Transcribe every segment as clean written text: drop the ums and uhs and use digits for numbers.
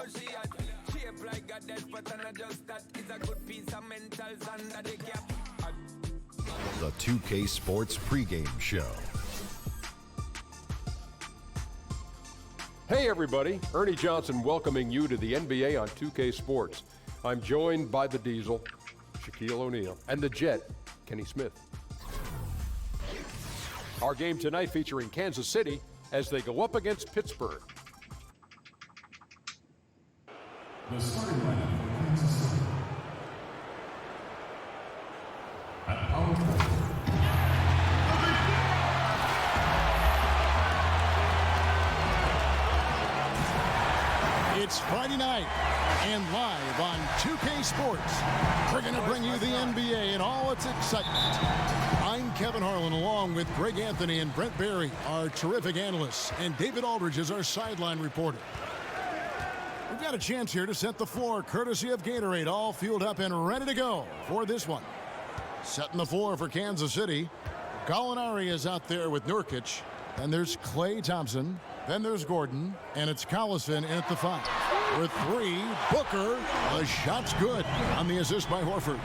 The 2K Sports pregame show. Hey everybody, Ernie Johnson welcoming you to the NBA on 2K Sports. I'm joined by the Diesel, Shaquille O'Neal, and the Jet, Kenny Smith. Our game tonight featuring Kansas City as they go up against Pittsburgh. The starting lineup for Kansas City. At power forward. It's Friday night, and live on 2K Sports, we're going to bring you the NBA and all its excitement. I'm Kevin Harlan, along with Greg Anthony and Brent Barry, our terrific analysts, and David Aldridge is our sideline reporter. We've got a chance here to set the floor, courtesy of Gatorade, all fueled up and ready to go for this one. Setting the floor for Kansas City, Gallinari is out there with Nurkic, and there's Klay Thompson. Then there's Gordon, and it's Collison in at the 5. With 3, Booker. The shot's good on the assist by Horford.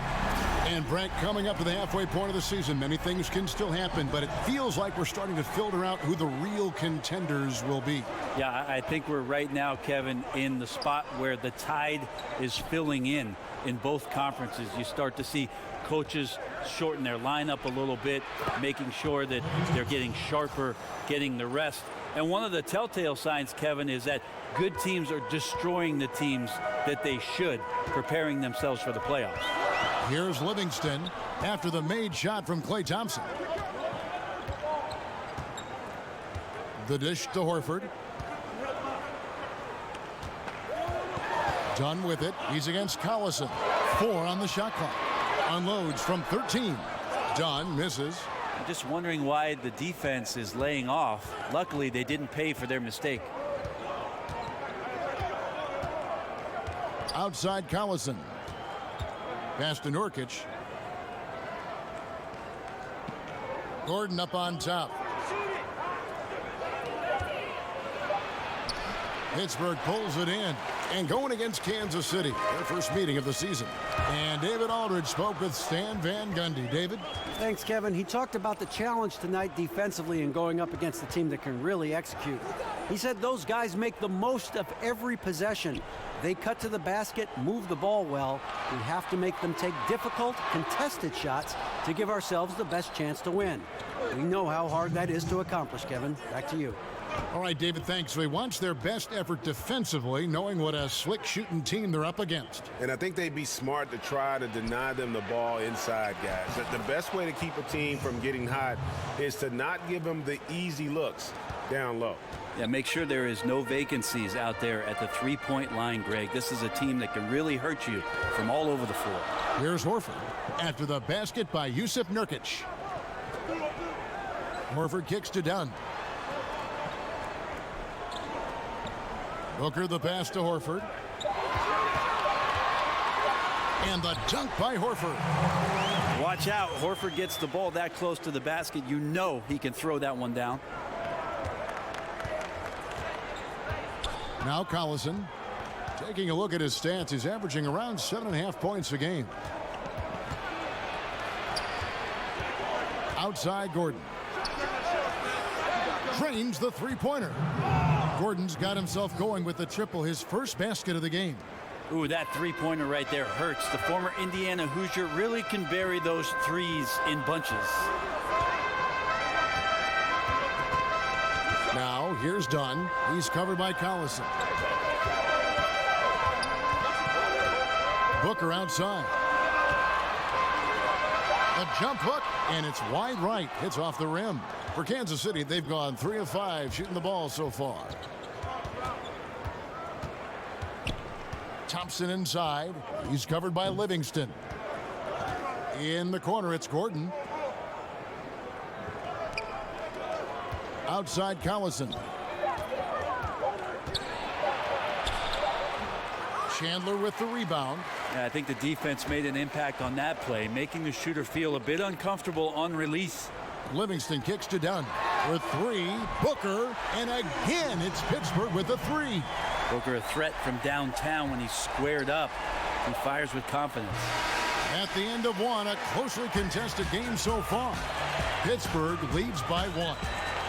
And Brent, coming up to the halfway point of the season, many things can still happen, but it feels like we're starting to filter out who the real contenders will be. Yeah, I think we're right now, Kevin, in the spot where the tide is filling in both conferences. You start to see coaches shorten their lineup a little bit, making sure that they're getting sharper, getting the rest. And one of the telltale signs, Kevin, is that good teams are destroying the teams that they should, preparing themselves for the playoffs. Here's Livingston after the made shot from Klay Thompson. The dish to Horford. Done with it. He's against Collison. 4 on the shot clock. Unloads from 13. Dunn misses. I'm just wondering why the defense is laying off. Luckily, they didn't pay for their mistake. Outside Collison. Pass to Nurkic. Gordon up on top. Pittsburgh pulls it in. And going against Kansas City, their first meeting of the season. And David Aldridge spoke with Stan Van Gundy. David? Thanks, Kevin. He talked about the challenge tonight defensively and going up against a team that can really execute. He said those guys make the most of every possession. They cut to the basket, move the ball well. We have to make them take difficult, contested shots to give ourselves the best chance to win. We know how hard that is to accomplish, Kevin. Back to you. All right, David, thanks. So he wants their best effort defensively, knowing what a slick shooting team they're up against. And I think they'd be smart to try to deny them the ball inside, guys. The best way to keep a team from getting hot is to not give them the easy looks down low. Yeah, make sure there is no vacancies out there at the three-point line, Greg. This is a team that can really hurt you from all over the floor. Here's Horford after the basket by Yusuf Nurkic. Horford kicks to Dunn. Booker the pass to Horford. And the dunk by Horford. Watch out. Horford gets the ball that close to the basket. You know he can throw that one down. Now Collison. Taking a look at his stats, he's averaging around 7.5 points a game. Outside Gordon. Drains the three-pointer. Gordon's got himself going with the triple, his first basket of the game. Ooh, that three-pointer right there hurts. The former Indiana Hoosier really can bury those threes in bunches. Now, here's Dunn. He's covered by Collison. Booker outside. A jump hook, and it's wide right. Hits off the rim. For Kansas City, they've gone 3 of 5 shooting the ball so far. Thompson inside. He's covered by Livingston. In the corner, it's Gordon. Outside Collison. Chandler with the rebound. Yeah, I think the defense made an impact on that play, making the shooter feel a bit uncomfortable on release. Livingston kicks to Dunn for 3. Booker, and again it's Pittsburgh with a 3. Booker a threat from downtown when he's squared up. He fires with confidence. At the end of one, a closely contested game so far. Pittsburgh leads by 1.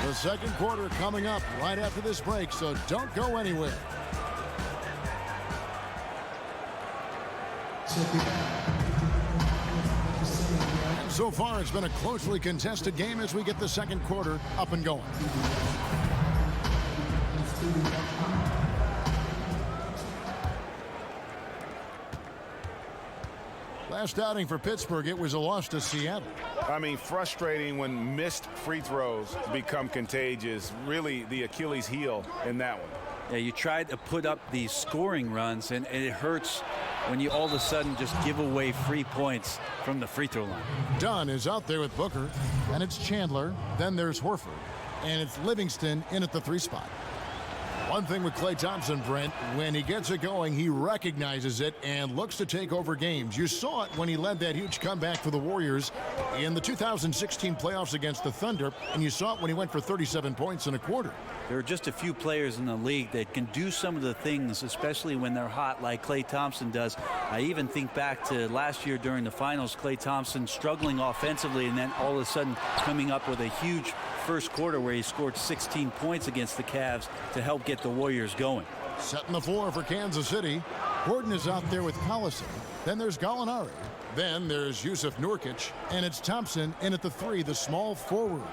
The second quarter coming up right after this break, so don't go anywhere. And so far, it's been a closely contested game as we get the second quarter up and going. Last outing for Pittsburgh, it was a loss to Seattle. I mean, frustrating when missed free throws become contagious. Really the Achilles heel in that one. Yeah, you tried to put up these scoring runs, and it hurts when you all of a sudden just give away free points from the free throw line. Dunn is out there with Booker, and it's Chandler. Then there's Horford, and it's Livingston in at the 3 spot. One thing with Klay Thompson, Brent, when he gets it going, he recognizes it and looks to take over games. You saw it when he led that huge comeback for the Warriors in the 2016 playoffs against the Thunder, and you saw it when he went for 37 points in a quarter. There are just a few players in the league that can do some of the things, especially when they're hot, like Klay Thompson does. I even think back to last year during the finals, Klay Thompson struggling offensively and then all of a sudden coming up with a huge first quarter where he scored 16 points against the Cavs to help get the Warriors going. Setting the floor for Kansas City. Gordon is out there with Collison. Then there's Gallinari. Then there's Yusuf Nurkic. And it's Thompson in at the 3, the small forward.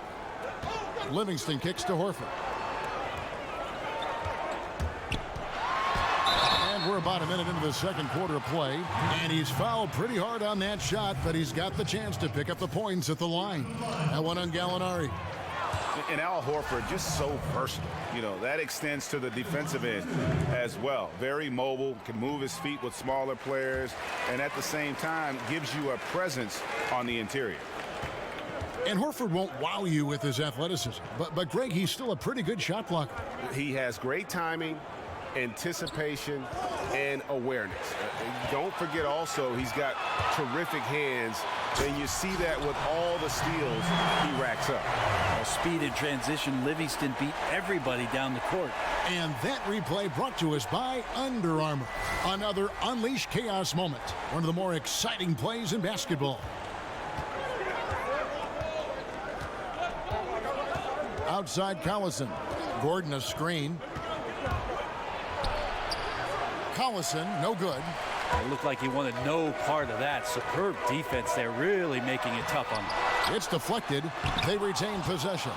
Livingston kicks to Horford. And we're about a minute into the second quarter of play. And he's fouled pretty hard on that shot, but he's got the chance to pick up the points at the line. That one on Gallinari. And Al Horford just so versatile. You know, that extends to the defensive end as well. Very mobile, can move his feet with smaller players, and at the same time gives you a presence on the interior. And Horford won't wow you with his athleticism. But Greg, he's still a pretty good shot blocker. He has great timing, anticipation, and awareness. Don't forget also he's got terrific hands, and you see that with all the steals he racks up. Speed and transition, Livingston beat everybody down the court. And that replay brought to us by Under Armour. Another Unleash Chaos moment. One of the more exciting plays in basketball. Outside Collison. Gordon a screen. Collison, no good. It looked like he wanted no part of that. Superb defense there, really making it tough on him. It's deflected. They retain possession.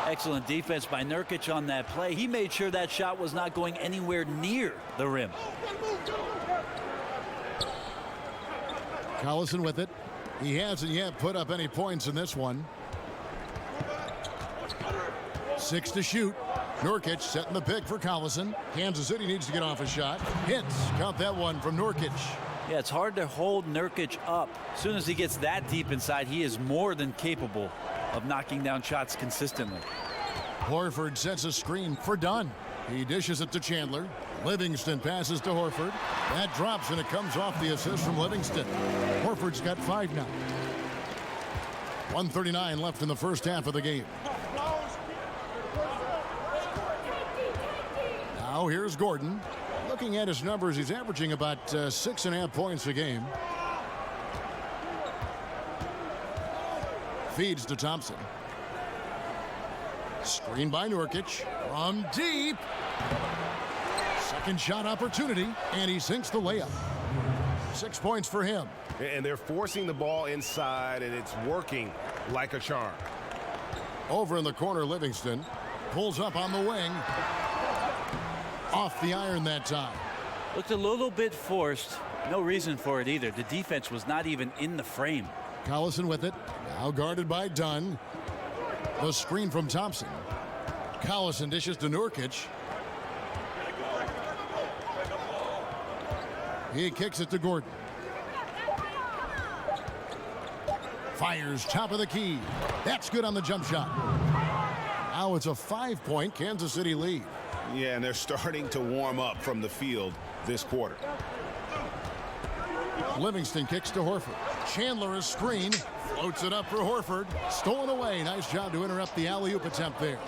Excellent defense by Nurkic on that play. He made sure that shot was not going anywhere near the rim. Collison with it. He hasn't yet put up any points in this one. 6 to shoot. Nurkic setting the pick for Collison. Kansas City needs to get off a shot. Hits. Count that one from Nurkic. Yeah, it's hard to hold Nurkic up. As soon as he gets that deep inside, he is more than capable of knocking down shots consistently. Horford sets a screen for Dunn. He dishes it to Chandler. Livingston passes to Horford. That drops, and it comes off the assist from Livingston. Horford's got 5 now. 1:39 left in the first half of the game. Now here's Gordon. Looking at his numbers, he's averaging about 6.5 points a game. Feeds to Thompson. Screen by Nurkic from deep. Second shot opportunity, and he sinks the layup. 6 points for him. And they're forcing the ball inside, and it's working like a charm. Over in the corner, Livingston pulls up on the wing. Off the iron that time. Looked a little bit forced. No reason for it either. The defense was not even in the frame. Collison with it. Now guarded by Dunn. The screen from Thompson. Collison dishes to Nurkic. He kicks it to Gordon. Fires top of the key. That's good on the jump shot. Now it's a 5-point Kansas City lead. Yeah, and they're starting to warm up from the field this quarter. Livingston kicks to Horford. Chandler is screen. Floats it up for Horford. Stolen away. Nice job to interrupt the alley-oop attempt there.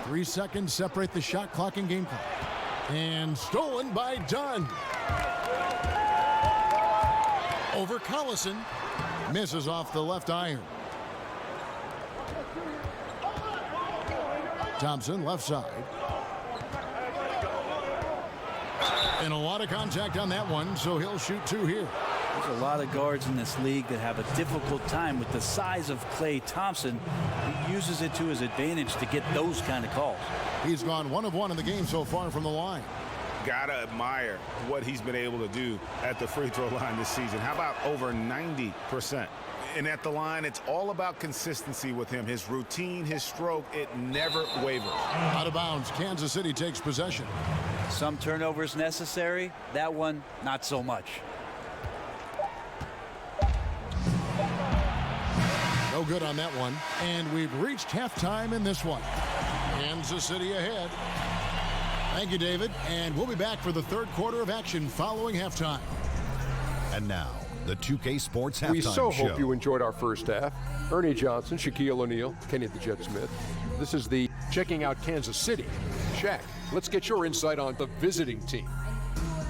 3 seconds separate the shot clock and game clock. And stolen by Dunn. Over Collison. Misses off the left iron. Thompson, left side. And a lot of contact on that one, so he'll shoot 2 here. There's a lot of guards in this league that have a difficult time with the size of Klay Thompson. He uses it to his advantage to get those kind of calls. He's gone 1 of 1 in the game so far from the line. Gotta admire what he's been able to do at the free throw line this season. How about over 90%? And at the line, it's all about consistency with him. His routine, his stroke, it never wavers. Out of bounds, Kansas City takes possession. Some turnovers necessary. That one, not so much. No good on that one. And we've reached halftime in this one. Kansas City ahead. Thank you, David. And we'll be back for the third quarter of action following halftime. And now, the 2K Sports Halftime We so Show. hope you enjoyed our first half. Ernie Johnson, Shaquille O'Neal, Kenny the Jet Smith. This is the Checking Out Kansas City. Shaq, let's get your insight on the visiting team.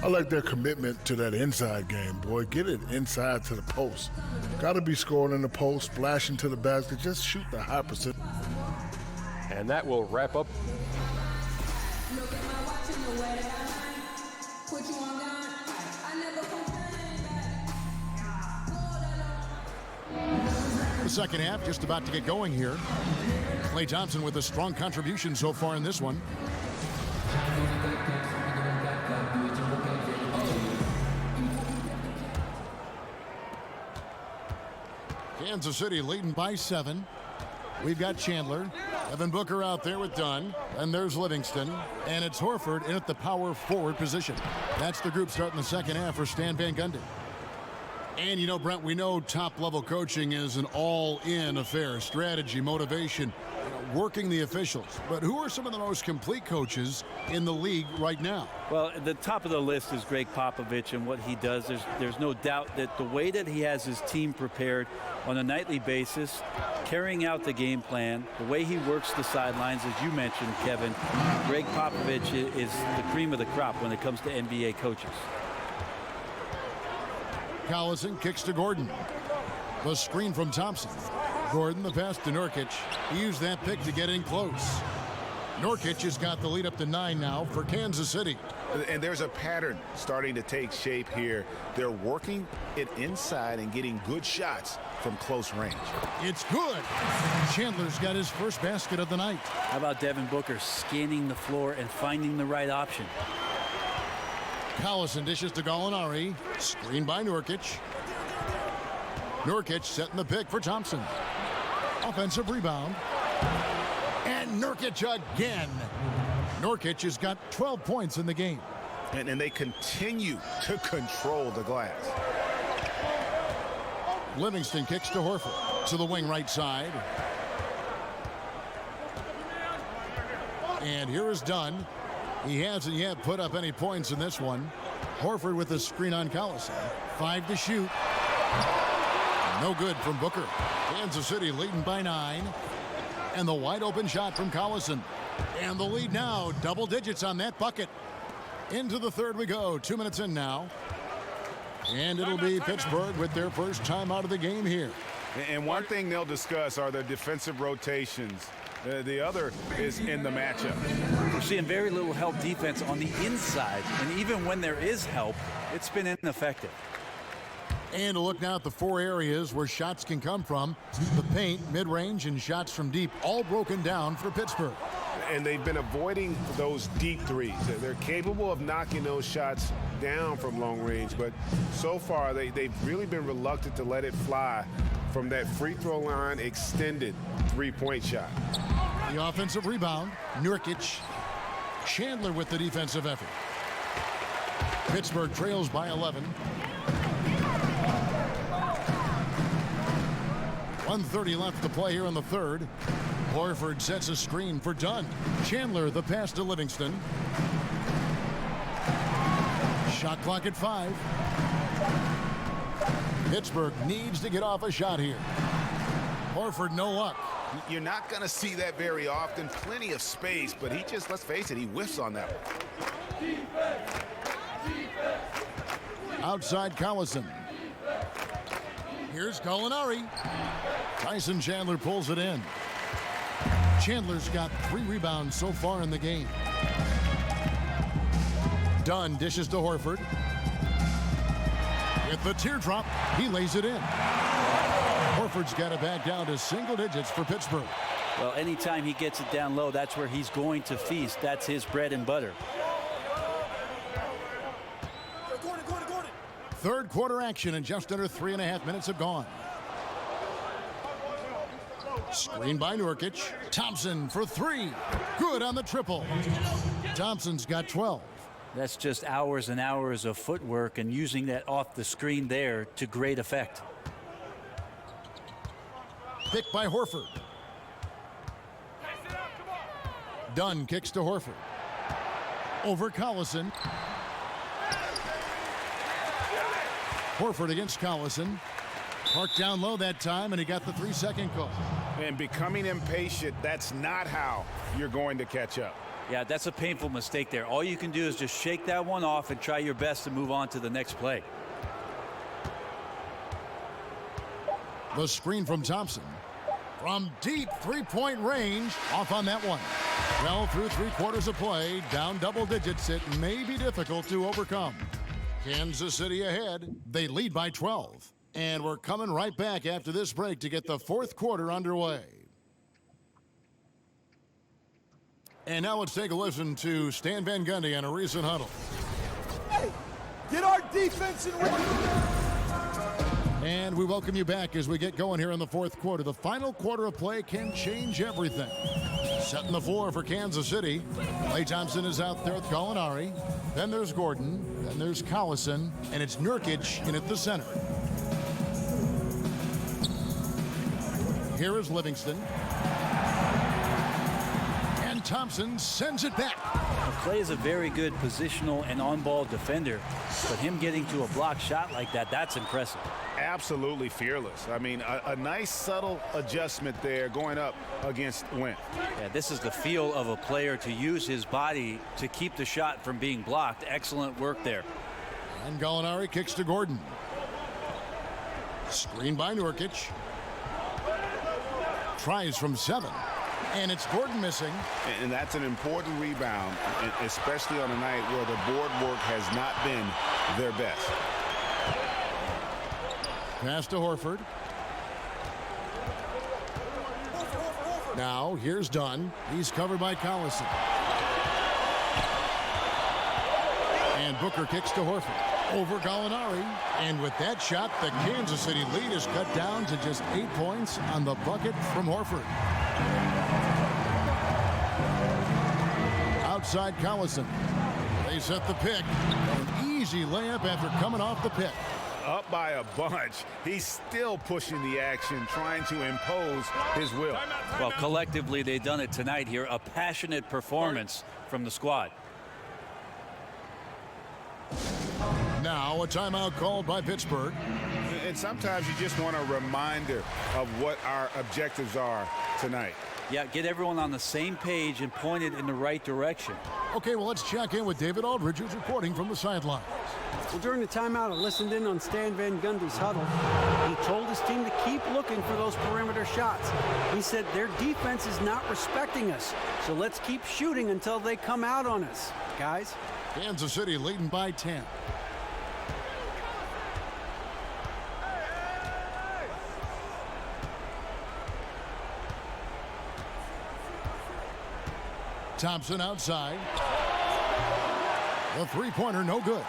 I like their commitment to that inside game, boy. Get it inside to the post. Got to be scoring in the post, splashing to the basket. Just shoot the high percent. And that will wrap up. The second half just about to get going here. Klay Thompson with a strong contribution so far in this one. Kansas City leading by 7. We've got Chandler, Devin Booker out there with Dunn, and there's Livingston, and it's Horford in at the power forward position. That's the group starting the second half for Stan Van Gundy. And you know, Brent, we know top-level coaching is an all-in affair. Strategy, motivation, working the officials. But who are some of the most complete coaches in the league right now? Well, the top of the list is Greg Popovich and what he does. There's no doubt that the way that he has his team prepared on a nightly basis, carrying out the game plan, the way he works the sidelines, as you mentioned, Kevin, Greg Popovich is the cream of the crop when it comes to NBA coaches. Collison kicks to Gordon. The screen from Thompson. Gordon the pass to Nurkic. He used that pick to get in close. Nurkic has got the lead up to 9 now for Kansas City. And there's a pattern starting to take shape here. They're working it inside and getting good shots from close range. It's good. Chandler's got his first basket of the night. How about Devin Booker scanning the floor and finding the right option? Collison dishes to Gallinari. Screen by Nurkic. Nurkic setting the pick for Thompson. Offensive rebound. And Nurkic again. Nurkic has got 12 points in the game. And they continue to control the glass. Livingston kicks to Horford. To the wing right side. And here is Dunn. He hasn't yet put up any points in this one. Horford with the screen on Collison. 5 to shoot. No good from Booker. Kansas City leading by 9. And the wide open shot from Collison. And the lead now, double digits on that bucket. Into the third we go. 2 minutes in now. And it'll be Pittsburgh with their first time out of the game here. And one thing they'll discuss are their defensive rotations. The other is in the matchup. We're seeing very little help defense on the inside, and even when there is help, it's been ineffective. And a look now at the 4 areas where shots can come from. The paint, mid-range, and shots from deep, all broken down for Pittsburgh. And they've been avoiding those deep threes. They're capable of knocking those shots down from long range, but so far they've really been reluctant to let it fly from that free throw line extended three-point shot. The offensive rebound, Nurkic. Chandler with the defensive effort. Pittsburgh trails by 11. 1:30 left to play here in the third. Horford sets a screen for Dunn. Chandler the pass to Livingston. Shot clock at 5. Pittsburgh needs to get off a shot here. Horford no luck. You're not going to see that very often. Plenty of space, but he just, let's face it, he whiffs on that one. Outside Collison. Here's Gallinari. Tyson Chandler pulls it in. Chandler's got 3 rebounds so far in the game. Dunn dishes to Horford. With the teardrop, he lays it in. Horford's got it back down to single digits for Pittsburgh. Well, anytime he gets it down low, that's where he's going to feast. That's his bread and butter. Third quarter action, and just under 3.5 minutes have gone. Screen by Nurkic. Thompson for 3. Good on the triple. Thompson's got 12. That's just hours and hours of footwork and using that off the screen there to great effect. Pick by Horford. Dunn kicks to Horford. Over Collison. Horford against Collison. Parked down low that time, and he got the 3-second call. And becoming impatient, that's not how you're going to catch up. Yeah, that's a painful mistake there. All you can do is just shake that one off and try your best to move on to the next play. The screen from Thompson. From deep three-point range, off on that one. Well, through 3/4 of play, down double digits, it may be difficult to overcome. Kansas City ahead. They lead by 12. And we're coming right back after this break to get the fourth quarter underway. And now let's take a listen to Stan Van Gundy on a recent huddle. Hey, get our defense in. And we welcome you back as we get going here in the fourth quarter. The final quarter of play can change everything. Setting the floor for Kansas City. Klay Thompson is out there with Gallinari. Then there's Gordon. Then there's Collison. And it's Nurkic in at the center. Here is Livingston. And Thompson sends it back. Klay is a very good positional and on-ball defender, but him getting to a block shot like that, that's impressive. Absolutely fearless. I mean, a nice subtle adjustment there going up against Wentz. Yeah, this is the feel of a player to use his body to keep the shot from being blocked. Excellent work there. And Gallinari kicks to Gordon. Screen by Nurkic. Tries from 7. And it's Gordon missing. And that's an important rebound, especially on a night where the board work has not been their best. Pass to Horford. Now here's Dunn. He's covered by Collison. And Booker kicks to Horford. Over Gallinari. And with that shot, the Kansas City lead is cut down to just 8 points on the bucket from Horford. Outside Collison. They set the pick. An easy layup after coming off the pick. Up by a bunch. He's still pushing the action, trying to impose his will. Well, collectively, they've done it tonight here. A passionate performance from the squad. Now a timeout called by Pittsburgh. And sometimes you just want a reminder of what our objectives are tonight. Yeah, get everyone on the same page and pointed in the right direction. Okay, well, let's check in with David Aldridge, who's reporting from the sidelines. Well, during the timeout, I listened in on Stan Van Gundy's huddle. He told his team to keep looking for those perimeter shots. He said their defense is not respecting us, so let's keep shooting until they come out on us, guys. Kansas City leading by 10. Thompson outside. The three-pointer no good.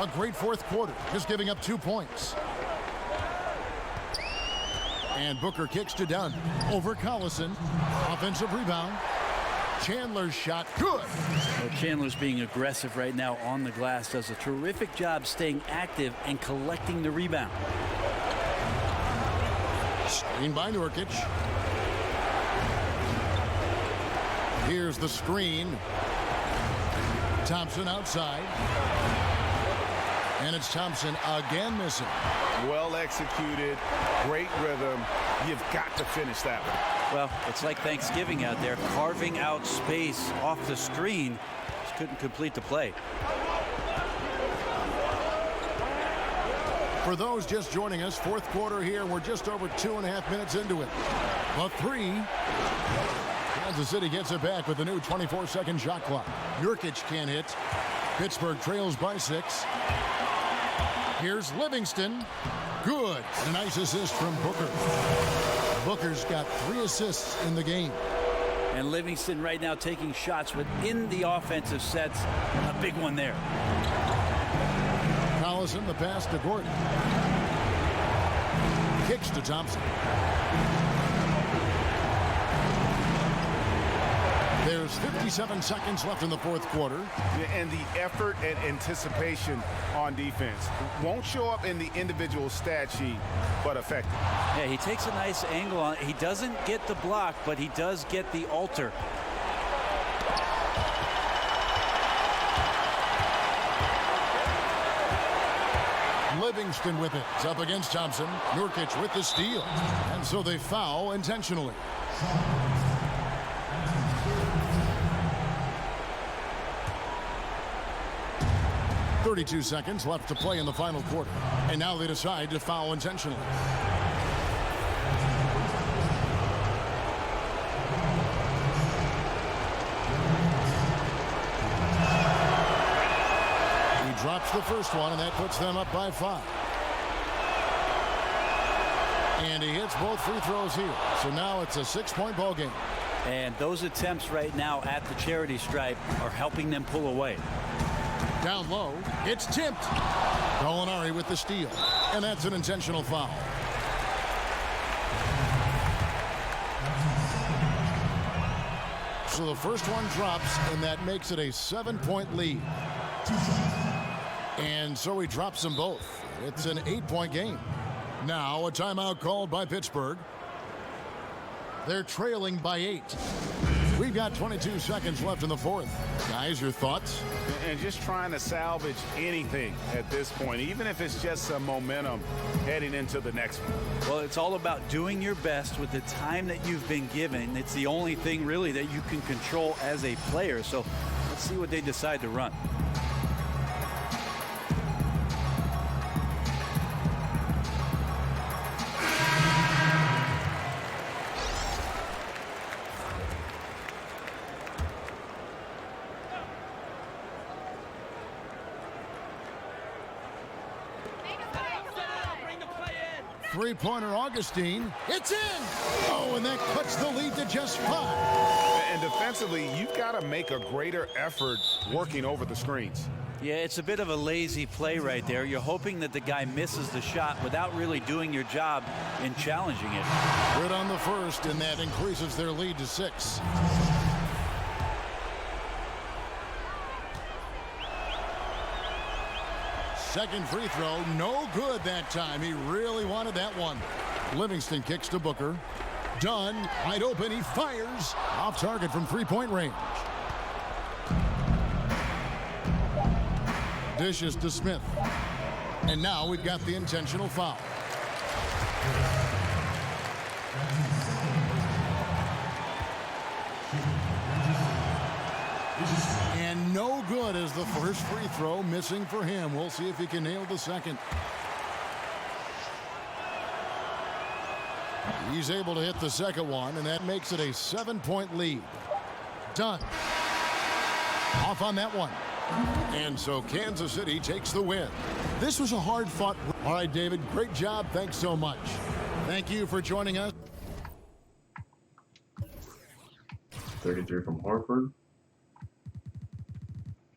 A great fourth quarter, just giving up 2 points. And Booker kicks to Dunn. Over Collison. Offensive rebound. Chandler's shot, good. Well, Chandler's being aggressive right now on the glass. Does a terrific job staying active and collecting the rebound. Screen by Nurkic. Here's the screen. Thompson outside. And it's Thompson again missing. Well executed, great rhythm. You've got to finish that one. Well, it's like Thanksgiving out there, carving out space off the screen. just couldn't complete the play. For those just joining us, fourth quarter here. We're just over 2.5 minutes into it. The three. Kansas City gets it back with the new 24-second shot clock. Nurkic can't hit. Pittsburgh trails by 6. Here's Livingston. Good. A nice assist from Booker. Booker's got 3 assists in the game. And Livingston right now taking shots within the offensive sets. A big one there. Collison, the pass to Gordon. Kicks to Thompson. There's 57 seconds left in the fourth quarter. And the effort and anticipation on defense won't show up in the individual stat sheet, but effective. Yeah, he takes a nice angle on it. He doesn't get the block, but he does get the alter. Livingston with it. It's up against Thompson. Nurkic with the steal. And so they foul intentionally. "32 seconds left to play in the final quarter. And now they decide to foul intentionally. Drops the first one, and that puts them up by 5. And he hits both free throws here. So now it's a 6-point ball game. And those attempts right now at the charity stripe are helping them pull away. Down low, it's tipped. Gallinari with the steal. And that's an intentional foul. So the first one drops, and that makes it a 7-point lead. And so he drops them both. It's an 8-point game. Now a timeout called by Pittsburgh. They're trailing by 8. We've got 22 seconds left in the fourth. Guys, your thoughts? And just trying to salvage anything at this point, even if it's just some momentum heading into the next one. Well, it's all about doing your best with the time that you've been given. It's the only thing really that you can control as a player. So let's see what they decide to run. Three-pointer Augustine. It's in! Oh, and that cuts the lead to just 5. And defensively, you've got to make a greater effort working over the screens. Yeah, it's a bit of a lazy play right there. You're hoping that the guy misses the shot without really doing your job in challenging it. Good on the first, and that increases their lead to 6. Second free throw, no good that time. He really wanted that one. Livingston kicks to Booker. Dunn, wide open, he fires. Off target from 3-point range. Dishes to Smith. And now we've got the intentional foul. And no good as the first free throw, missing for him. We'll see if he can nail the second. He's able to hit the second one, and that makes it a 7-point lead. Done. Off on that one. And so Kansas City takes the win. This was a hard-fought. All right, David, great job. Thanks so much. Thank you for joining us. 33 from Horford.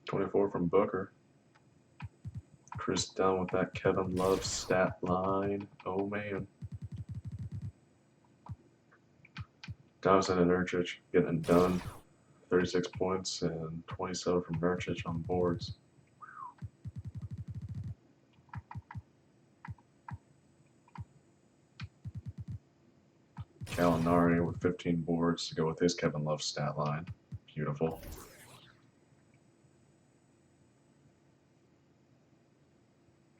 24 from Booker. Chris Dunn with that Kevin Love stat line. Oh, man. Thompson and Nurkic getting it done. 36 points and 27 from Nurkic on boards. Gallinari with 15 boards to go with his Kevin Love stat line. Beautiful.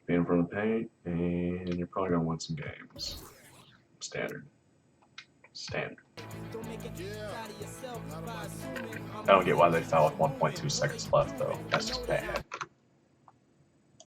Be in front of the paint, and you're probably going to win some games. Standard. Standard. I don't get why they foul with 1.2 seconds left, though. That's just bad.